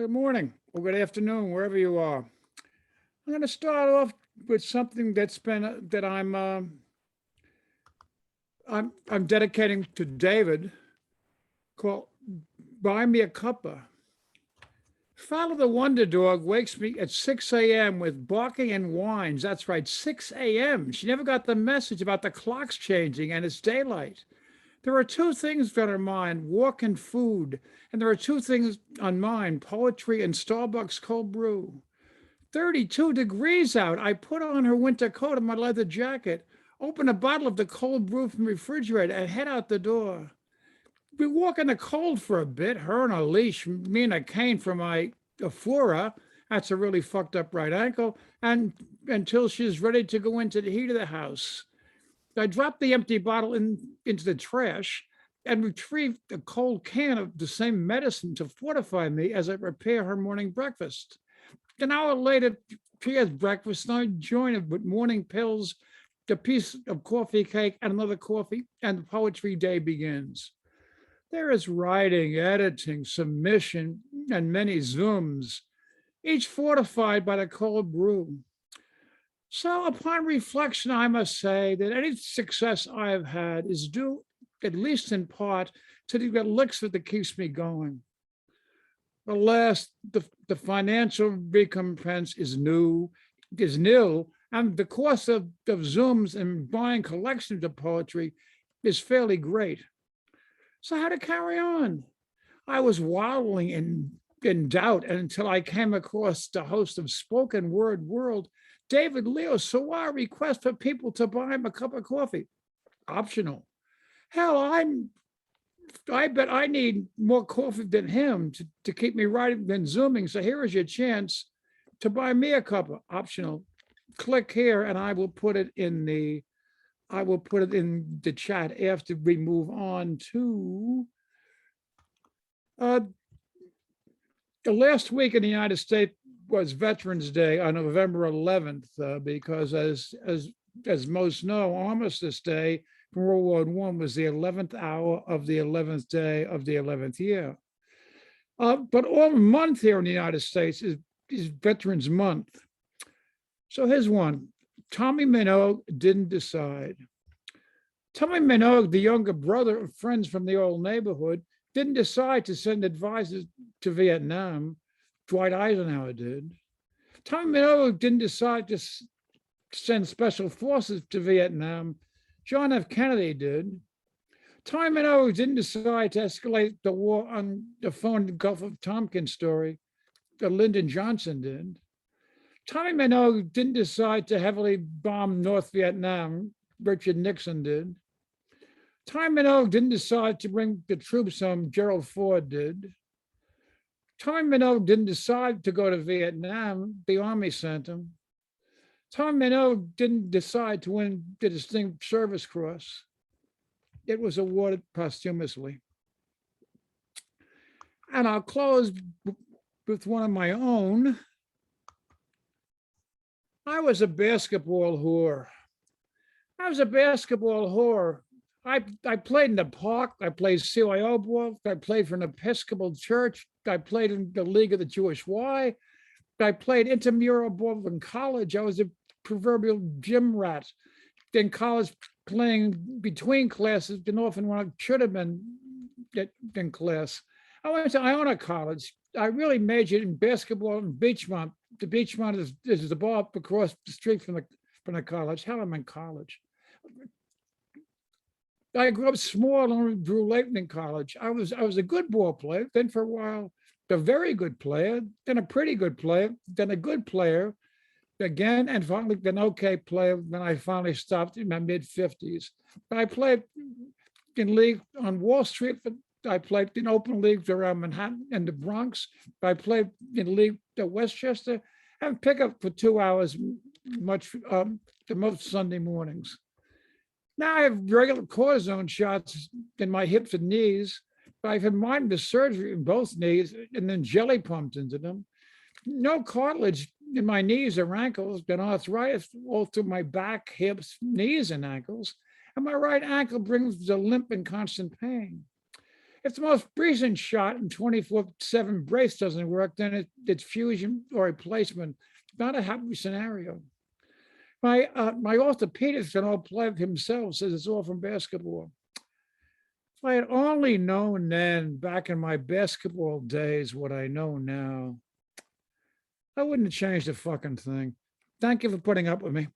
Good morning or good afternoon, wherever you are. I'm going to start off with something that's been that I'm dedicating to David, called "Buy Me a Cuppa." Follow the Wonder Dog wakes me at 6 a.m. with barking and whines. That's right, 6 a.m. She never got the message about the clocks changing and it's daylight. There are two things on her mind, walk and food. And there are two things on mine, poetry and Starbucks cold brew. 32 degrees out. I put on her winter coat and my leather jacket, open a bottle of the cold brew from the refrigerator, and head out the door. We walk in the cold for a bit, her on a leash, me and a cane for my Afura. That's a really fucked up right ankle, and until she's ready to go into the heat of the house. I drop the empty bottle into the trash and retrieve a cold can of the same medicine to fortify me as I prepare her morning breakfast. An hour later, she has breakfast, and I join it with morning pills, a piece of coffee cake, and another coffee, and the poetry day begins. There is writing, editing, submission, and many Zooms, each fortified by the cold brew. So, upon reflection, I must say that any success I have had is due, at least in part, to the elixir that keeps me going. Alas, the financial recompense is nil, and the cost of Zooms and buying collections of poetry is fairly great. So how to carry on? I was wallowing in doubt until I came across the host of Spoken Word World, David Leo. So I request for people to buy him a cup of coffee. Optional. Hell, I bet I need more coffee than him to keep me writing than Zooming. So here is your chance to buy me a cup of optional. Click here and I will put it in the chat after we move on to the last week in the United States was Veterans Day on November 11th, because as most know, Armistice Day from World War I was the 11th hour of the 11th day of the 11th year. But all month here in the United States is Veterans Month. So here's one. Tommy Minogue didn't decide. Tommy Minogue, the younger brother of friends from the old neighborhood, didn't decide to send advisors to Vietnam. Dwight Eisenhower did. Tommy Minogue didn't decide to send special forces to Vietnam. John F. Kennedy did. Tommy Minogue didn't decide to escalate the war on the phone Gulf of Tonkin story. Lyndon Johnson did. Tommy Minogue didn't decide to heavily bomb North Vietnam. Richard Nixon did. Tommy Minogue didn't decide to bring the troops home. Gerald Ford did. Tommy Minogue didn't decide to go to Vietnam. The Army sent him. Tommy Minogue didn't decide to win the Distinguished Service Cross. It was awarded posthumously. And I'll close with one of my own. I was a basketball whore. I played in the park. I played CYO ball. I played for an Episcopal church. I played in the League of the Jewish Y. I played intramural ball in college. I was a proverbial gym rat. In college, playing between classes, and often when I should have been in class. I went to Iona College. I really majored in basketball and Beachmont. The Beachmont is the bar across the street from the college. Hell, I'm in college. I grew up small and drew late in college. I was a good ball player. Then for a while, a very good player. Then a pretty good player. Then a good player again, and finally an okay player when I finally stopped in my mid-50s. I played in league on Wall Street. I played in open leagues around Manhattan and the Bronx. I played in league at Westchester and pick up for 2 hours the most Sunday mornings. Now I have regular cortisone shots in my hips and knees. I've had minor surgery in both knees and then jelly pumped into them. No cartilage in my knees or ankles, been arthritis all through my back, hips, knees, and ankles. And my right ankle brings a limp and constant pain. If the most recent shot and 24/7 brace doesn't work, then it's fusion or replacement. Not a happy scenario. My orthopedist and old pleb himself says it's all from basketball. If I had only known then, back in my basketball days, what I know now, I wouldn't have changed a fucking thing. Thank you for putting up with me.